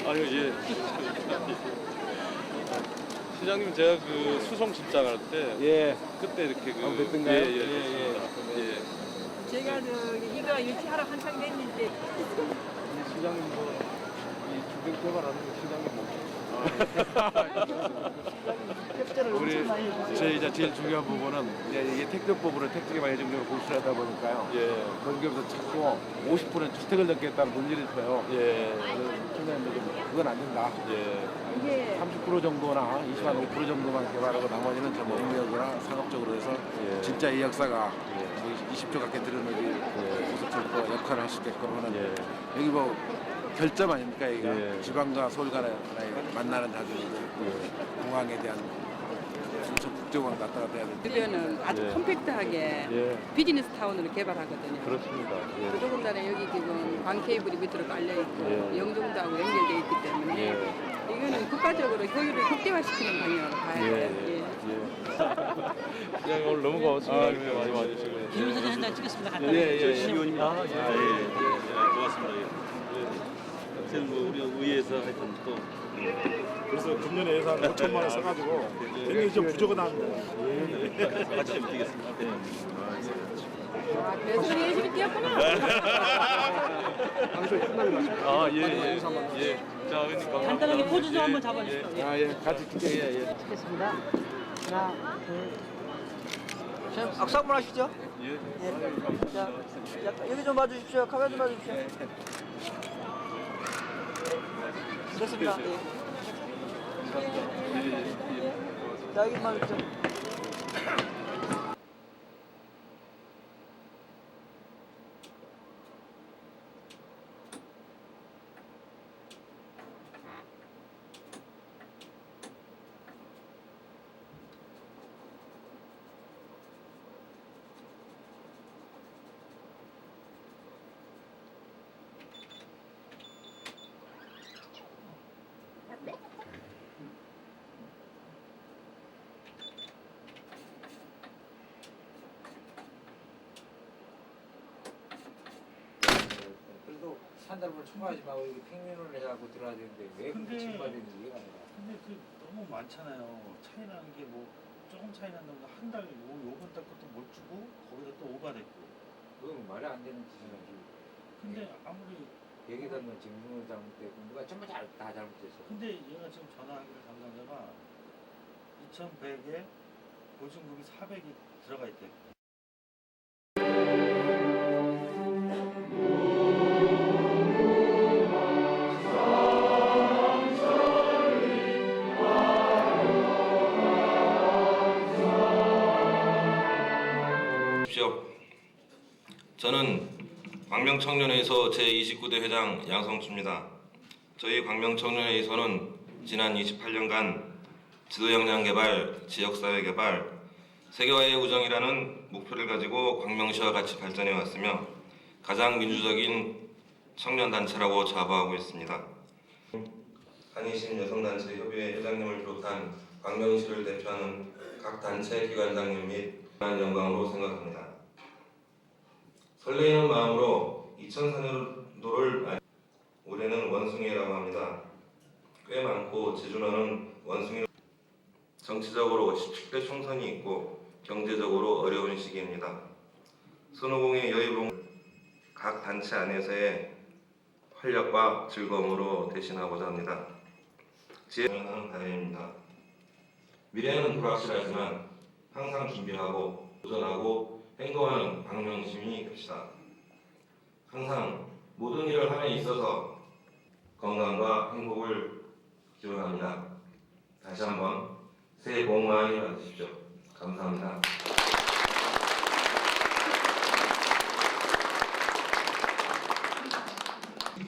아유, 예. 시장님, 제가 그 수송 집장할 때, 예. 그때 이렇게 그, 뵀던가요? 예. 제가 이거 유치하러 한창 됐는데 시장님도 이 주변 개발하는 거 시장님 뭐. 우리 제일 중요한 부분은 이게 택배법으로 택지 개발 예정적으로 고시하다 보니까요. 예. 거기에서 자꾸 50%는 주택을 넣겠다는 논리를 펴요. 예. 청년들은 그건 안 된다. 예. 이게 30% 정도나 25% 정도만 개발하고 나머지는 좀 업무역이나 상업적으로 해서 진짜 이 역사가 20조 가까이 들어오는 고속철도 역할을 할 수 있게끔 하는 여기 뭐 결점 아닙니까? 여기가 지방과 서울 간의 만나는 자주도 공항에 대한 순천 국제공항 갔다 갔다 해야 되는데 주변은 아주 컴팩트하게 비즈니스 타운으로 개발하거든요. 그렇습니다. 더군다나 여기 지금 광 케이블이 밑으로 깔려 있고 영종도하고 연결되어 있기 때문에 이거는 국가적으로 효율을 극대화시키는 방향으로 가야 돼요. 그냥 오늘 너무 고맙습니다. 이렇게 많이 와주시고. 김민선 한장 찍겠습니다. 시의원님. 고맙습니다. 하여튼 뭐 우리 의회에서 하여튼 또 그래서 금년에 예산 5천만 원 써가지고 굉장히 좀 부족은 합니다. 같이 좀 드리겠습니다. 그래서 예술이 뛰었구나. 아, 예. 자, 의원님 감사합니다. 간단하게 포즈 좀 한번 잡아주세요. 같이 찍게요. 찍겠습니다. 하나, 둘. 악수 한번 하시죠. 자, 여기 좀 봐주십시오. 카메라 좀 봐주십시오. 됐습니다. 자, 여기만 봐주십시오. 그래도 산다름을 청구하지 말고 이렇게 평면을 해갖고 들어야 되는데 왜 그렇게 청구하는지 이해가 안 가. 근데 그 너무 많잖아요. 차이 나는 게 뭐 조금 차이 난다고 한 달, 요번 달 것도 못 주고 거기다 또 오바됐고. 그건 말이 안 되는 짓이지. 근데 아무리 여기다 는 직무를 잘못되고 누가 전부 다 잘못됐어. 근데 얘가 지금 전화하기를 담당자가 2,100에 보증금이 400이 들어가 있대. 저는 광명청년회의소 제29대 회장 양성주입니다. 저희 광명청년회의소는 지난 28년간 지도역량개발, 지역사회개발, 세계화의 우정이라는 목표를 가지고 광명시와 같이 발전해 왔으며 가장 민주적인 청년단체라고 자부하고 있습니다. 한이신 여성단체 협의회 회장님을 비롯한 광명시를 대표하는 각 단체 기관장님 및 영광으로 생각합니다. 설레이는 마음으로 2004년도를 올해는 원숭이라고 합니다. 꽤 많고 제주도는 원숭이 정치적으로 17대 총선이 있고 경제적으로 어려운 시기입니다. 선호공의 여의봉을 각 단체 안에서의 활력과 즐거움으로 대신하고자 합니다. 지혜는 바람입니다. 미래는 불확실하지만 항상 준비하고 도전하고 행동하는 광명시민이 됩시다. 항상 모든 일을 함에 있어서 건강과 행복을 기원합니다. 다시 한번 새해 복 많이 받으십시오. 감사합니다.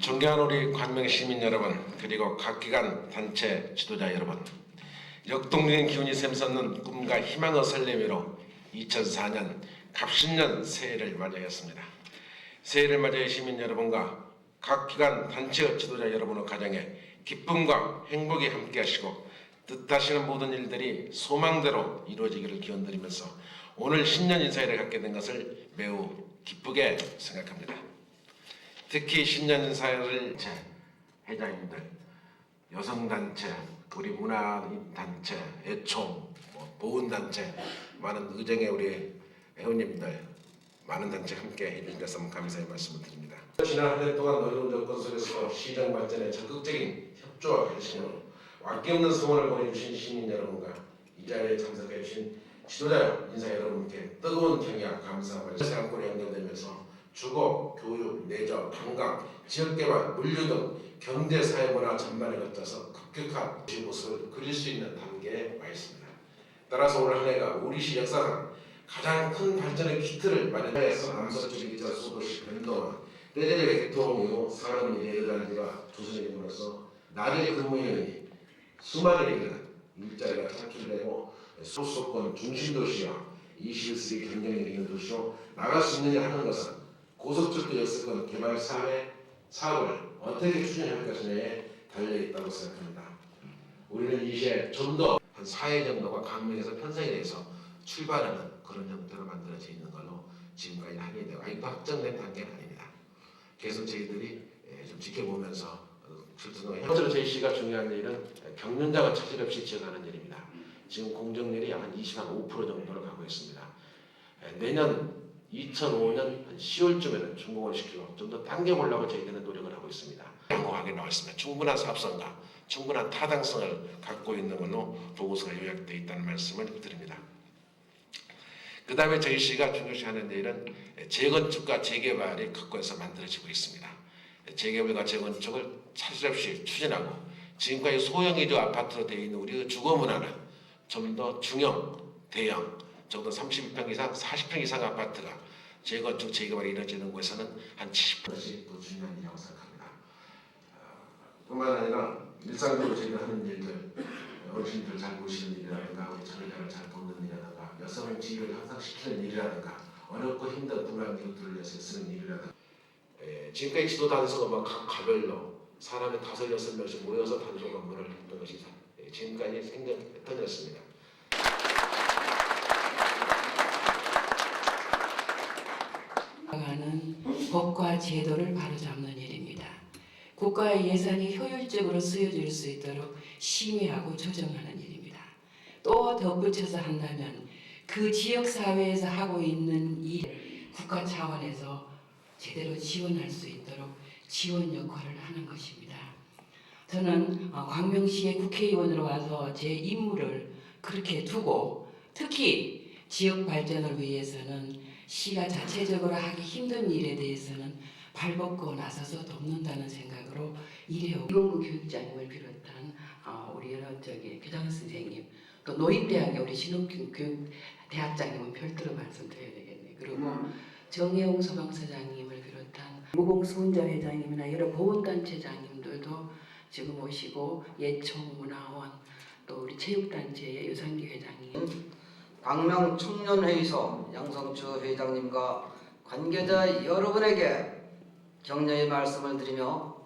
존경하는 우리 광명시민 여러분, 그리고 각 기관 단체 지도자 여러분, 역동적인 기운이 샘솟는 꿈과 희망의 설레미로 2004년 갑신년 새해를 맞이하였습니다. 새해를 맞이해 시민 여러분과 각 기관 단체 지도자 여러분의 가정에 기쁨과 행복이 함께하시고 뜻하시는 모든 일들이 소망대로 이루어지기를 기원드리면서 오늘 신년 인사회를 갖게 된 것을 매우 기쁘게 생각합니다. 특히 신년 인사회를 회장님들, 여성단체, 우리 문화단체, 애총, 보훈단체, 많은 의정의 우리 회원님들, 많은 단체 함께 해주신 것을 감사의 말씀을 드립니다. 지난 한 해 동안 어려운 조건 속에서 시장 발전에 적극적인 협조와 결심으로 아낌없는 성원을 보내주신 시민 여러분과 이 자리에 참석해 주신 지도자 인사 여러분께 뜨거운 경의와 감사와 말씀을 안고 연결되면서 주거, 교육, 내적, 관광, 지역개발, 물류 등 경제, 사회, 문화 전반에 거쳐서 급격한 모습을 그릴 수 있는 단계에 와 있습니다. 따라서 올 한 해가 우리 시 역사상 가장 큰 발전의 기틀을 마련해서 남서쪽 기자 소도시 변동화, 때제의 대통령 사람 예의단과 조선인으로서 나를 근무인이 수많은 일자리가 창출되고 소수권 중심도시와 21세기 경쟁력 있는 도시로 나갈 수 있느냐 하는 것은 고속철도 역세권 개발 사업을 어떻게 추진할 것이냐에 달려있다고 생각합니다. 우리는 이 시에 좀 더 한 4회 정도가 강릉에서 편성이 돼서 출발하는 그런 형태로 만들어져 있는 걸로 지금까지 확인이 되고 아직도 확정된 단계는 아닙니다. 계속 저희들이 좀 지켜보면서 현재로 저희 시가 중요한 일은 경륜자가 차질 없이 지어가는 일입니다. 지금 공정률이 약 한 25% 정도로 가고 있습니다. 내년 2005년 한 10월쯤에는 준공을 시키고 좀 더 당겨보려고 저희들은 노력을 하고 있습니다. 양호하게 나왔습니다. 충분한 사업성과 충분한 타당성을 갖고 있는 걸로 보고서가 요약되어 있다는 말씀을 드립니다. 그 다음에 저희 시가 중요시하는 일은 재건축과 재개발이 각국에서 만들어지고 있습니다. 재개발과 재건축을 차질 없이 추진하고 지금까지 소형 위주 아파트로 되어 있는 우리의 주거 문화는 좀 더 중형, 대형, 정도 30평 이상, 40평 이상 아파트가 재건축, 재개발이 이루어지는 곳에서는 한 70%씩 더 중요한 일이라고 생각합니다. 뿐만 아니라 일상적으로 저희가 하는 일들, 어르신들 잘 보시는 일이라든가 우리 자녀들을 잘 돕는 일이라든가 여성 지위를 향상시키는 일이라든가 어렵고 힘든 불안 이웃들을 위해서 쓰는 일이라든가 지금까지 지도 단서가 각 가별로 사람이 5, 6명씩 모여서 단소 건물을 했던 것이 지금까지 생전 패턴이었습니다. 하는 법과 제도를 바로잡는 일입니다. 국가의 예산이 효율적으로 쓰여질 수 있도록 심의하고 조정하는 일입니다. 또 덧붙여서 한다면 그 지역사회에서 하고 있는 일을 국가 차원에서 제대로 지원할 수 있도록 지원 역할을 하는 것입니다. 저는 광명시의 국회의원으로 와서 제 임무를 그렇게 두고 특히 지역 발전을 위해서는 시가 자체적으로 하기 힘든 일에 대해서는 발벗고 나서서 돕는다는 생각으로 일해오고 이건구 교육장님을 비롯한 우리 여러 교장 선생님 또 노인대학의 우리 신옥균 교육대학장님은 별도로 말씀드려야 되겠네요. 그리고 정혜용 소방서장님을 비롯한 무공수훈자 회장님이나 여러 보훈단체장님들도 지금 오시고 예총 문화원 또 우리 체육단체의 유상기 회장님 광명 청년회의소 양성주 회장님과 관계자 여러분에게 격려의 말씀을 드리며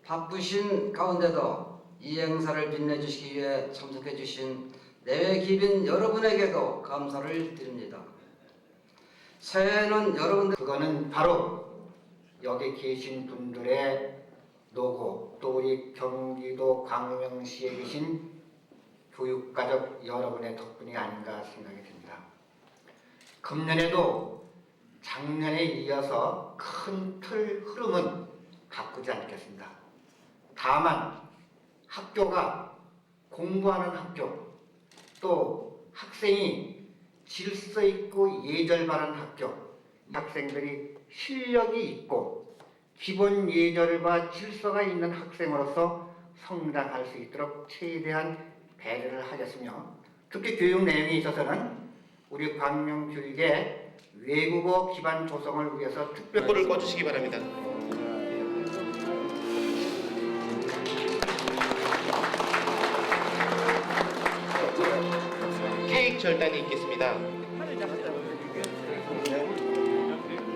바쁘신 가운데도 이 행사를 빛내주시기 위해 참석해 주신 내외 기빈 여러분에게도 감사를 드립니다. 새해에는 여러분들 그거는 바로 여기 계신 분들의 노고 또 우리 경기도 광명시에 계신 교육가족 여러분의 덕분이 아닌가 생각이 듭니다. 금년에도 작년에 이어서 큰 틀 흐름은 바꾸지 않겠습니다. 다만 학교가 공부하는 학교 또 학생이 질서 있고 예절 바른 학교 학생들이 실력이 있고 기본 예절과 질서가 있는 학생으로서 성장할 수 있도록 최대한 배려를 하겠으며 특히 교육 내용에 있어서는 우리 광명교육의 외국어 기반 조성을 위해서 특별 불을 꺼주시기 바랍니다. 케이크 절단이 있겠습니다.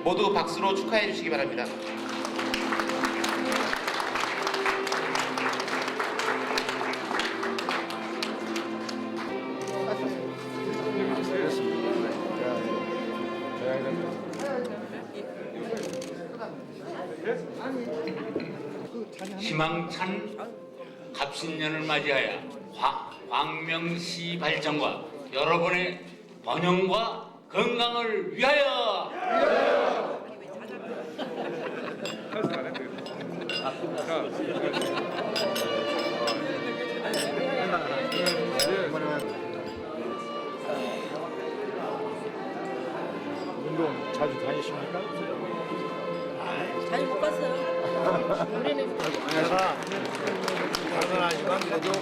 모두 박수로 축하해 주시기 바랍니다. 희망찬 갑신년을 맞이하여 광명시 발전과 여러분의 번영과 건강을 위하여! 운동 자주 다니십니까? 자주 못 갔어요. 우리는 당연하지만 그래도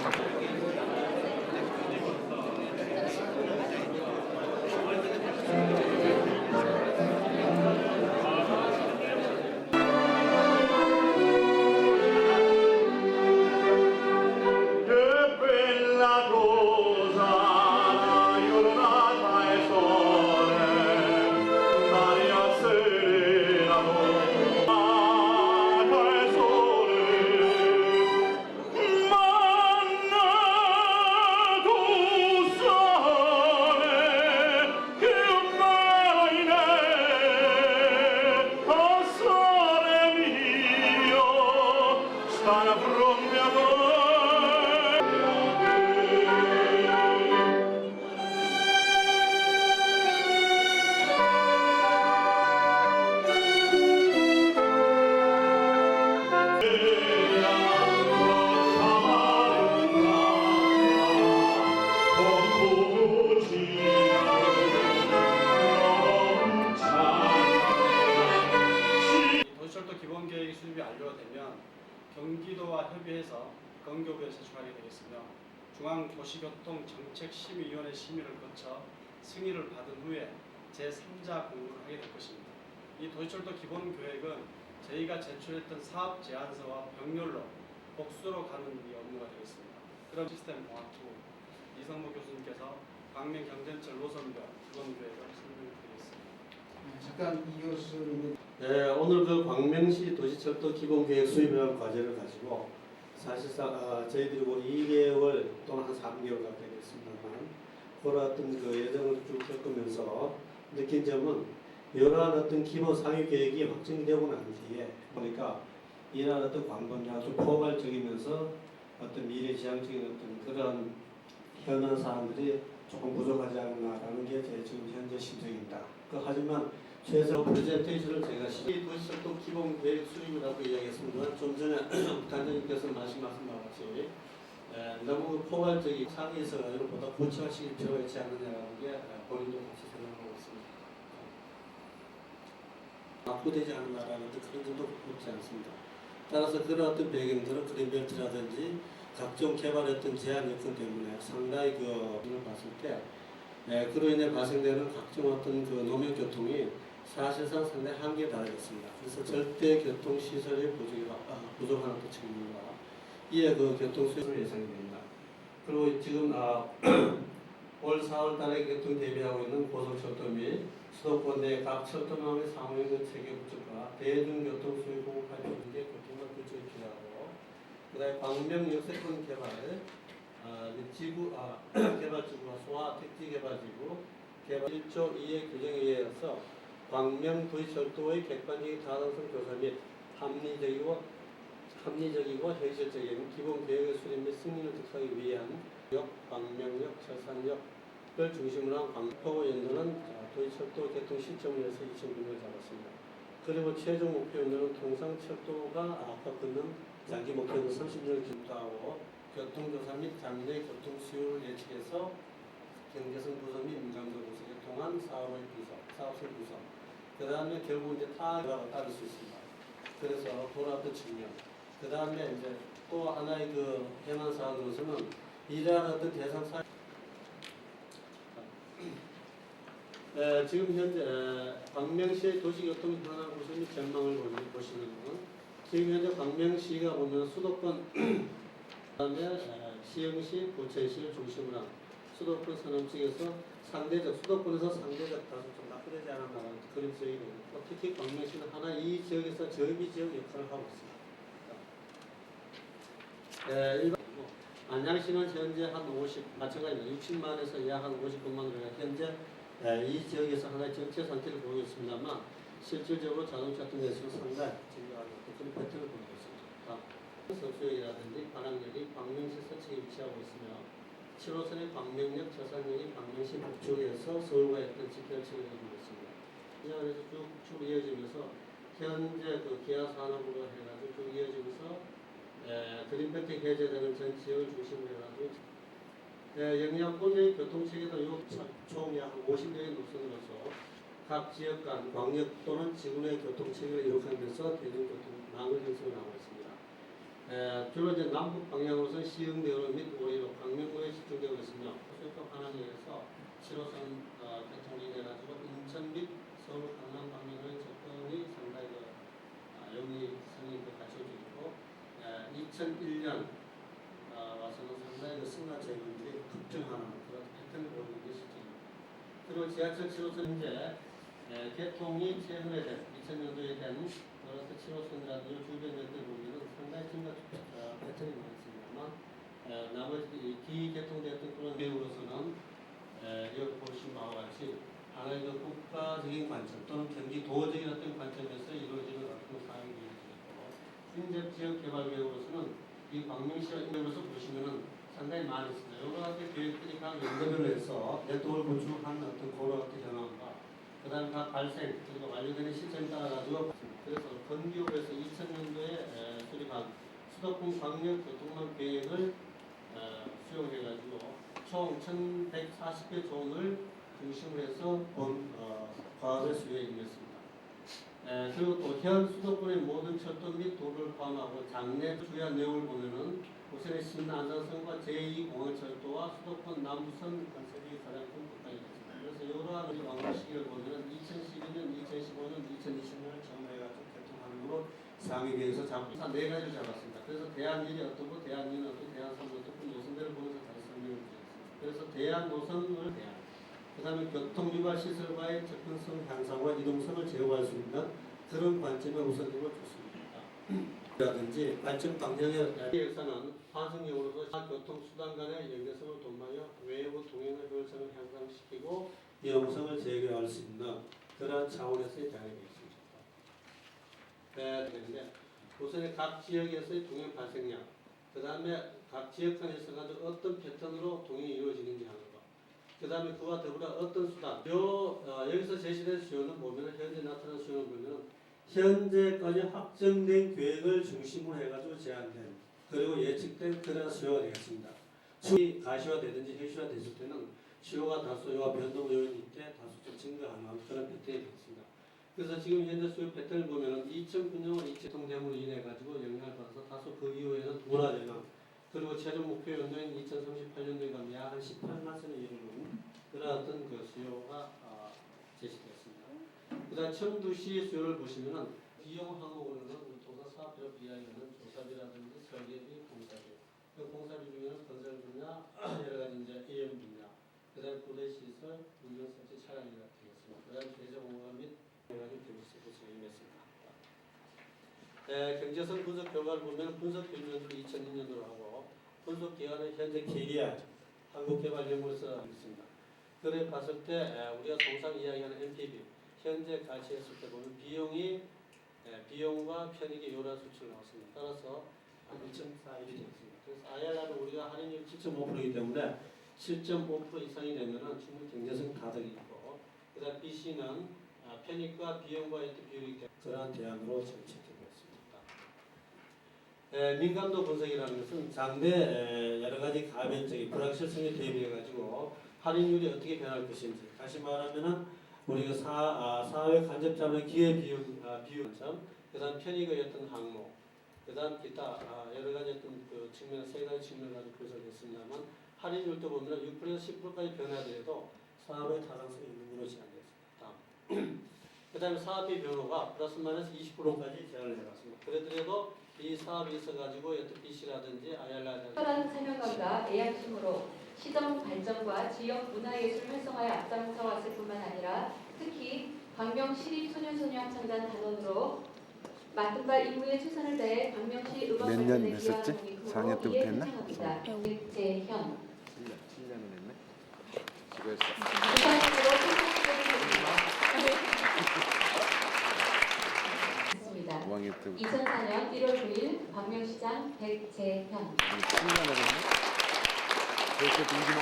도시철도 기본계획 수립이 완료가 되면 경기도와 협의해서 건교부에 제출하게 되겠으며 중앙도시교통정책심의위원회 심의를 거쳐 승인을 받은 후에 제3자 공부를 하게 될 것입니다. 이 도시철도 기본계획은 저희가 제출했던 사업 제안서와 병렬로 복수로 가는 이 업무가 되겠습니다. 그럼 시스템공학부 이성무 교수님께서 광명경전철 노선별 기본계획을 설명드리겠습니다. 잠깐 이 교수님이 오늘 그 광명시 도시철도 기본계획 수립이라는 과제를 가지고 사실상 저희들이 뭐 2개월 또는 한 3개월 갖게 됐습니다만 그런 어떤 그 예정을 쭉 겪으면서 느낀 점은 이러한 어떤 기본 상위 계획이 확정이 되고 난 뒤에 보니까 이러한 어떤 광범위하고 좀 포괄적이면서 어떤 미래지향적인 어떤 그런 현안 사항들이 조금 부족하지 않나라는 게 제 지금 현재 심정입니다. 하지만 최소 프레젠테이션을 제가 도시철도 기본 계획 수립이라고 이야기했습니다만 좀 전에 단장님께서 말씀하신 바와 같이 너무 포괄적인 상위에서 보다 구체화시킬 필요가 있지 않느냐라는 게 본인도 같이 생각하고 있습니다. 확보되지 않는다라는 그런 점도 없지 않습니다. 따라서 그런 어떤 배경들은 그린벨트라든지 각종 개발했던 제한 여건 때문에 상당히 그걸 봤을 때 그로 인해 발생되는 각종 어떤 그 노면 교통이 사실상 상당히 한계에 달하겠습니다. 그래서 절대 교통 시설의 부족한 어떤 측면과 이에 그 교통 수요를 예상이 됩니다. 그리고 지금 올 4월 달에 교통 대비하고 있는 고속철도 및 수도권 내 각 철도망의 상호연결 체계 구축과 대중교통 수요 공급 발전 등 교통과 구축이 필요하고 그다음에 광명 역세권 개발 개발지구와 소화 택지 개발지구 개발 1조 2의 규정에 의해서 광명 도시철도의 객관적인 타당성 조사 및 합리적이고 현실적인 기본 계획의 수립 및 승인을 득하기 위한 광명역, 철산역을 중심으로 한 광포 연도는 도시철도 개통 시점을 해서 2009년을 잡았습니다. 그리고 최종 목표 연도는 통상철도가 아까 걷는 장기 목표는 30년을 기록하고 교통조사 및 장기의 교통 수요를 예측해서 경제성 부서 및 민감도 부서에 통한 사업성 구성. 그 다음에 결국 이제 타협을 따를 수 있습니다. 그래서 돌아왔던 측면. 그 다음에 이제 또 하나의 그 현안 사항으로서는 이러한 어떤 대상 사 지금 현재 광명시의 도시교통 현안 구조 및 전망을 보시면 지금 현재 광명시가 보면 수도권 그다음에 시흥시, 부천시를 중심으로 한 수도권 서남 지역에서 수도권에서 상대적 다소 좀 나쁘지 않았다는 그런 지역이 되고 특히 광명시는 하나 이 지역에서 저비 지역 역할을 하고 있습니다. 안양시는 현재 한 50, 마찬가지입니다. 60만에서 약 한 59만 원가 현재 이 지역에서 하나의 정체 상태를 보이고 있습니다만 실질적으로 자동차 등에서 상당히 증가하는 그런 패턴을 보이고 있습니다. 서수역이라든지 관악역이 광명시 서쪽에 위치하고 있으며 7호선의 광명역, 저산역이 광명시 북쪽에서 서울과의 어떤 직결책을 이루고 있습니다. 이 안에서 쭉 이어지면서 현재 그 기아 산업으로 해가지고 쭉 이어지면서 그린벨트 해제되는 전 지역을 중심으로 해가지고 영양권의 교통체계도 총 약 50여의 노선으로서 각 지역 간 광역 또는 지구내 교통체계를 이룩하면서 대중교통망을 형성하고 있습니다. 주로 이제 남북 방향으로서는 시흥대로 및 오리로 광명구에 집중되고 있으며 수도권 관악역에서 7호선 개통이 돼가지고 인천 및 서울 강남 방면의 접근이 상당히 용이성이 갖춰져 있고 2001년 와서는 상당히 승하 제공들이 급증하는 그런 패턴을 보이는 게 실제입니다. 그리고 지하철 7호선 현재 개통이 최근에 된 2000년도에 된 7호선이라든지 주변 역들 보면 상당히 증가 패턴이 많습니다만 나머지 기개통됐던 그런 내용으로서는 여기 보신 바와 같이 하나의 국가적인 관점 또는 경기도적인 어떤 관점에서 이루어지는 어떤 사항이 이루어지고 현재 지역 개발 계획으로서는 이 광명시와 인접해서 보시면은 상당히 많이 있습니다. 여러 가지 계획들이 각 연도별로 해서 네트워크를 구축하는 어떤 그런 어떤 현황과 그 다음에 각 발생 그리고 완료되는 시점에 따라 가지고 그래서 건기업에서 2000년도에 수립한 수도권 광역 교통망 계획을 수용해 가지고 총 1140개 존을 중심으로 해서 과학을 수요에 임했습니다. 그리고 또 현 수도권의 모든 철도 및 도로를 포함하고 장내 주요한 내용을 보면은 우선의 신안산선과 제2공항철도와 수도권 남부선 건설이 가장 큰 부분이겠습니다. 그래서 이러한 완공 시기를 보면은 2012년, 2015년, 2020년을 정해가지고 개통하는 상위 계획에서 잡고 네 가지를 잡았습니다. 그래서 대한1이 어떻고 대한2는 어떻고 대한3은 어떻고 노선대를 보면서 다시 설명을 드리겠습니다. 그래서 대한 노선을 그 다음에 교통유발 시설과의 접근성 향상과 이동성을 제어할 수 있는 그런 관점에 우선적으로 줬습니다. 라든지 발전 방향의 역사는 환승역으로서 교통수단 간의 연계성을 도모하여 외부 동행의 효율성을 향상시키고 이용성을 제거할 수 있는 그러한 차원에서의 대안이겠습니다. 그런데 우선 각 지역에서의 동행 발생량, 그 다음에 각 지역 간에서 가지고 어떤 패턴으로 동행이 이루어지는지 하는 것, 그 다음에 그와 더불어 어떤 수단, 여기서 제시된 수요는 보면 현재 나타난 수요는 보면 현재까지 확정된 계획을 중심으로 해가지고 제한된 그리고 예측된 그런 수요가 되겠습니다. 수요가 가시화되든지 해시화됐을 때는 수요가 다소 변동 요인이 있게 다소 좀 증가하는 그런 패턴이 되겠습니다. 그래서 지금 현재 수요 패턴을 보면은 2009년 이체통대으로 인해 가지고 영향을 받아서 다소 그 이후에는 둔화되는 그리고 최종 목표 연도인 2038년도에 가면 약 한 18만 선에 이르는 그런 어떤 그 수요가 제시되었습니다. 그 다음 청두시 수요를 보시면은 비용 항목으로는 도사 사업비로 비하하는 조사비라든지 설계비, 공사비. 그 공사비 중에는 건설 분야, 여러 가지 이제 EM 분야, 그 다음 부대 시설, 운전 설치 차량이라 되겠습니다. 그 다음 대저 공사 및 여러 가지 대부세 구성이 임했습니다. 경제성 분석 결과를 보면 분석 기준으로 2002년도로 하고 분석 기간은 현재 KDI 한국개발연구소가 있습니다. 그래 봤을 때 우리가 통상 이야기하는 NPV 현재 가치했을 때 보면 비용과 편익의 요란 수치를 나왔습니다. 따라서 한 1.41이 되었습니다. 그래서 IRR은 우리가 할인율 7.5%이기 때문에 7.5% 이상이 되면은 충분히 경제성 가득이 있고, 그다음 BC는 편익과 비용과의 비율이 때문에 그러한 대안으로 정책되었습니다. 민감도 분석이라는 것은 장래 여러 가지 가변적인 불확실성에 대비해 가지고 할인율이 어떻게 변할 것인지, 다시 말하면은 우리가 사회 간접 자본의 기회 비율 점, 그다음 편익의 어떤 항목, 그다음 기타 여러 가지 어떤 그 측면 세 가지 측면을 가지고 분석했습니다만 할인율도 보면 6%에서 10%까지 변화되어도 사업의 타당성이 있는 걸로 제한되었습니다. 그다음에 사업비 변호가 플러스 마이너스 20%까지 제한을 해봤습니다. 그래도 이 사업이 있어가지고 어떤 BC라든지 IR라든지 특별한 사명감과 애양심으로 시정 발전과 지역 문화예술 활성화에 앞장서 왔을 뿐만 아니라 특히 광명시립소년소녀합창단 단원으로 맡은 바 임무에 최선을 다해 광명시 음악 발전에 기여한 공익으로 이에 표창합니다. 재현 7년을 했네. 수고했어. 부산시로 때부터. 2004년 1월 9일 광명시장 백재현. 그래서 울지마.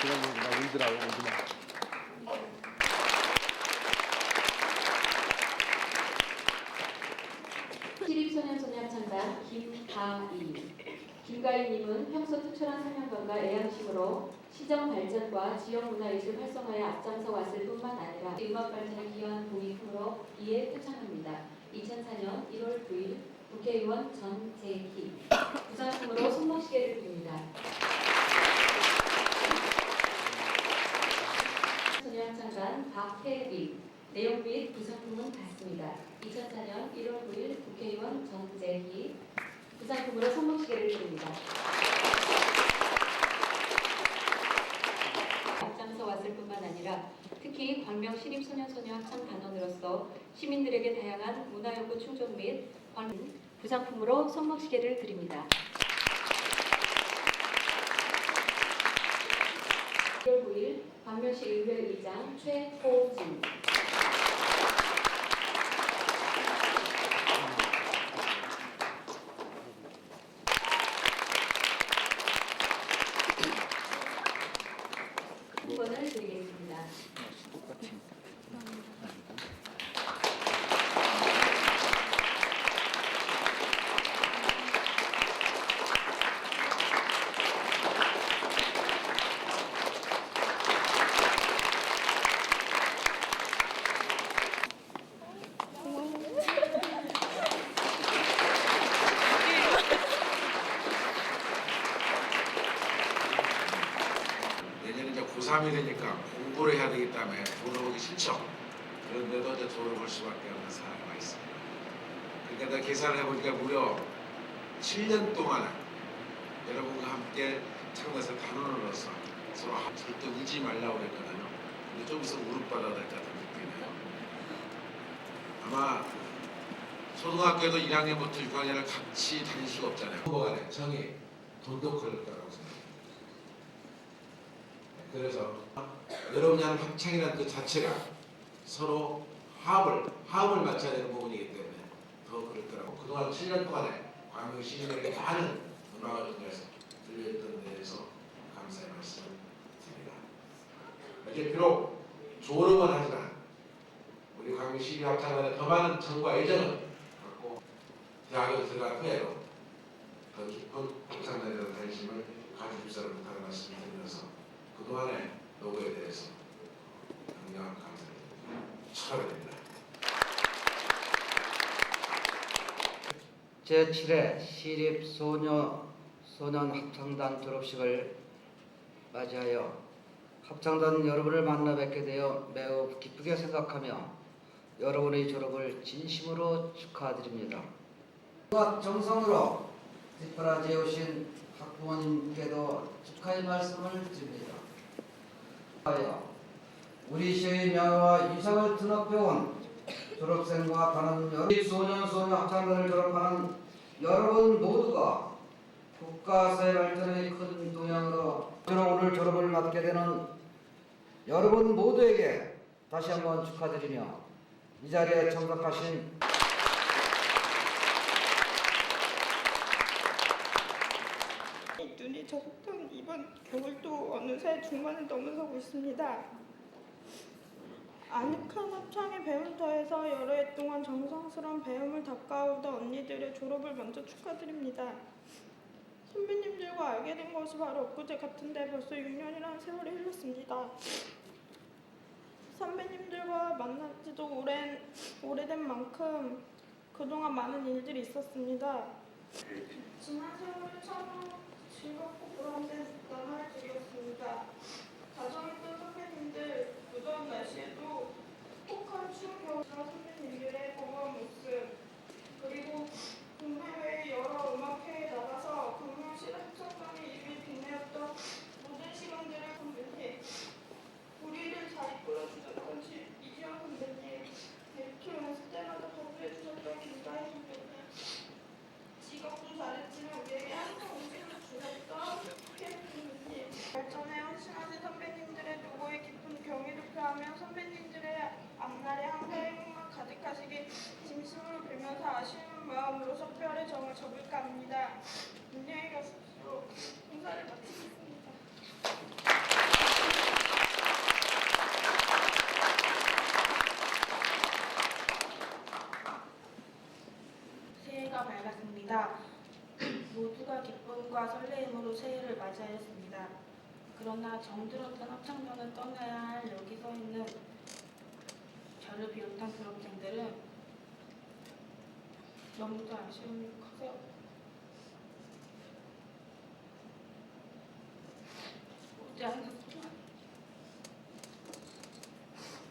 그냥 나 울더라고 울지마. 시립소년소녀합창단 김가희. 김가희님은 평소 특출한 사명감과 애양심으로 시정 발전과 지역 문화예술 활성화에 앞장서 왔을 뿐만 아니라 음악 발전에 기여한 공익으로 이에 표창합니다. 2004년 1월 9일 국회의원 전재희. 부상품으로 손목시계를 드립니다. 소녀합창단 박혜리. 내용 및 부상품은 같습니다. 2004년 1월 9일 국회의원 전재희. 부상품으로 손목시계를 드립니다. 앞장서 왔을 뿐만 아니라 특히 광명시립소년소녀 합창단원으로서 시민들에게 다양한 문화요구 충족 및 부상품으로 손목시계를 드립니다. 1월 9일 광명시 의회 의장 최호진. 후원을 드리겠습니다. 내년에 이제 고3이 되니까 공부를 해야 되기 때문에 졸업하기 싫죠. 그런데도 이제 졸업할 수밖에 없는 상황이 있습니다. 그러니까 내가 계산을 해보니까 무려 7년 동안 여러분과 함께 창단에서 단원으로서 서로 절대 울지 말라고 그랬거든요. 근데 좀 있으면 우릎받아야 될 것 같은 느낌이에요. 아마 초등학교에도 1학년부터 6학년을 같이 다닐 수가 없잖아요. 후보 간에 정이 돈독할 거라고 생각합니다. 그래서 여러분이 하는 합창이라는 그 자체가 서로 화합을 맞춰야 되는 부분이기 때문에 더 그렇더라고. 그동안 7년 동안에 광명 시민에게 많은 음악을 통해서 들려줬던 데 대해서 감사의 말씀을 드립니다. 이제 비록 졸업은 하지만 우리 광명 시민 합창단에 더 많은 정과 애정을 갖고 대학에 들어간 후에도 더 깊은 합창단에 대한 관심을 가져주시라는 부탁을 말씀드리면서 그동안의 노고에 대해서 강력한 감사를 축하드립니다. 제7회 시립소년합창단 졸업식을 맞이하여 합창단 여러분을 만나 뵙게 되어 매우 기쁘게 생각하며 여러분의 졸업을 진심으로 축하드립니다. 음악 정성으로 뒷바라지에 오신 학부모님께도 축하의 말씀을 드립니다. 우리 시의 명예와 위상을 드높여온 졸업생과 다른 소년소녀 합창단을 졸업하는 여러분 모두가 국가사회 발전의 큰 동향으로 오늘 졸업을 맞게 되는 여러분 모두에게 다시 한번 축하드리며 이 자리에 참석하신 눈이 젖었던 이번 겨울도 어느새 중반을 넘어서고 있습니다. 아늑한 합창의 배움터에서 여러 해 동안 정성스러운 배움을 닦아오던 언니들의 졸업을 먼저 축하드립니다. 선배님들과 알게 된 것이 바로 엊그제 같은데 벌써 6년이라는 세월이 흘렀습니다. 선배님들과 만난 지도 오래된 만큼 그동안 많은 일들이 있었습니다. 지난 세월이 참 즐겁고 보람된 나날들이었습니다. 다정했던 선배님들, 무더운 날씨에도 혹한 추운 겨울이나 선배님들의 고마운 모습, 그리고 국내외 여러 음악회에 나가서 광명시 합창단의 이름이 빛내었던 모든 시간들을 선배님, 우리를 잘 이끌어주셨던 이지영 선배님, 이렇게 연습 때마다 거부해주셨던 김가희 선배님, 직업도 잘했지만 우리에게 항상 웃음을 주셨던 피엠 선배님, 발전에 헌신하신 선배님들의 아쉬운 마음으로 석별의 정을 접을까 합니다. 안녕히 가십시오. 공사를 마치겠습니다. 새해가 밝았습니다. 모두가 기쁨과 설레임으로 새해를 맞이하였습니다. 그러나 정들었던 합창단을 떠나야 할 여기 서 있는 저를 비롯한 졸업생들은 너무도 아쉬움이 커서 오지 않았지만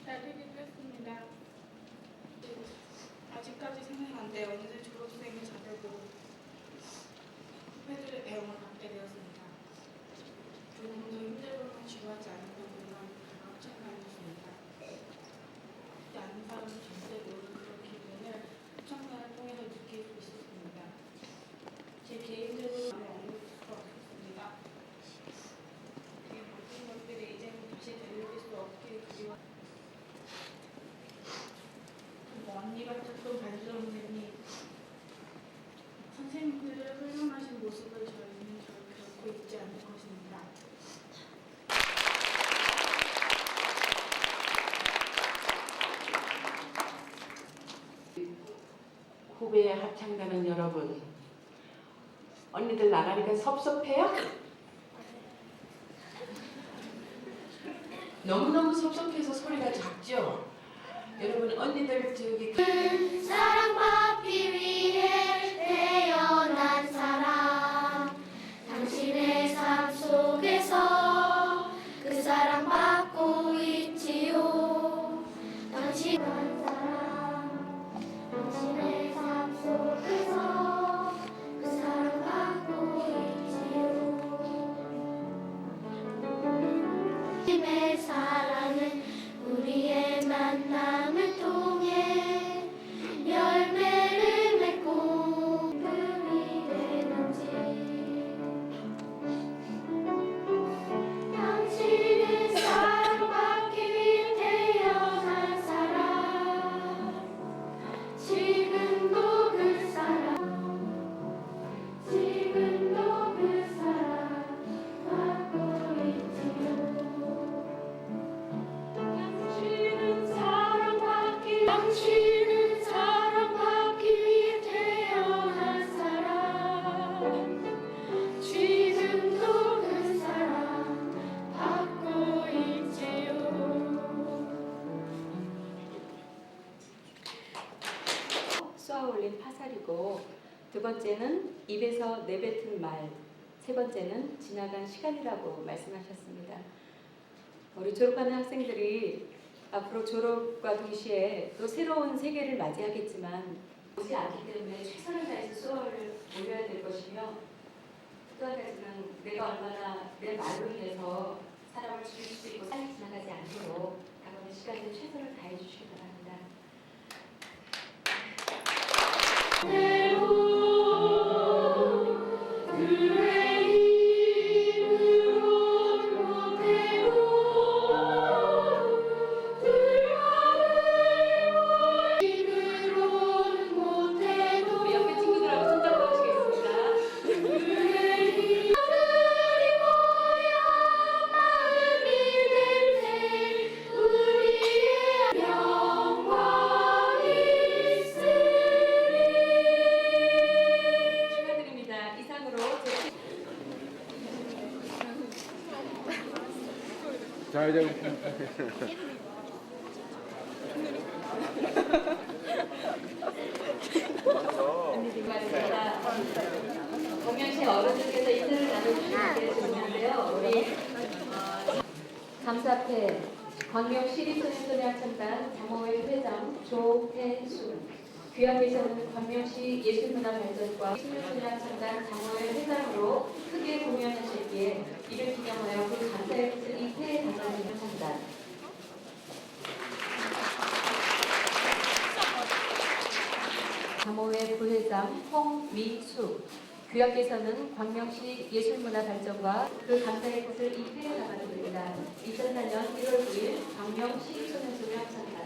잘 되기도 했습니다. 아직까지 생각나는데 어느새 졸업생이 자되고 후배들의 배움을 받게 되었습니다. 조금 더 힘들고만 지루하지 않은 것들만 합창단이었습니다. 그때 아는 사람은 절대 모르는 그런 기분을 합창단을 통해서 느낄 수 있었습니다. 제 개인적으로 마음에 없는 수가 없었습니다. 이 모든 것들이 이제는 다시 되돌릴 수 없게 그리워 먼 이가 조금 발스러운데니 선생님들의 훌륭하신 모습을 저희는 결코 잊지 않을 것입니다. 후배 합창단은 여러분, 언니들 나가니까 섭섭해요? 너무너무 섭섭해서 소리가 작죠? 여러분 언니들 저기 사랑받기 위해 태어난 사람 당신의 삶 속에서 그 사랑받고 있지요. 당신은 사람 당신의 삶 속에서 그 사랑받고 있지요. 힘의 사랑은 우리의 만남을 통해 열매를 맺고 금이 되는지 당신은 사랑받기 위해 태어난 사람 지금도 그 사랑 지금도 그 사랑 받고 있지요. 당신은 사랑받기 위해 태어난 사람 지금도 그 사랑 받고 있지요. 쏘아올린 파살이고 두 번째는 입에서 내뱉은 말, 세 번째는 지나간 시간이라고 말씀하셨습니다. 우리 졸업하는 학생들이 앞으로 졸업과 동시에 또 새로운 세계를 맞이하겠지만 오지 않기 때문에 최선을 다해서 수업을 올려야 될 것이며 또 한 가지는 내가 얼마나 내 말로 인해서 사람을 죽일 수 있고 빨리 지나가지 않도록 다가오는 시간에 최선을 다해 주시기 바랍니다. 자 이제 공연시 어른들께서 인사를 나눠주시는 게 좋은데요. 우리 감사패 광명시립소년소녀합창단 장호회 회장 조혜순, 귀하계셔는 광명시 예술문화발전과 소년소녀합창단 장호회 회장으로 크게 공연하실기에 이를 기념하여 그 감사의 뜻을 이태에 담아주는 창단. 장호회 부회장 홍미숙, 귀하께서는 광명시 예술문화발전과 그 감사의 뜻을 이태에 담아드립니다. 2004년 1월 9일 광명시 소년소녀합창단.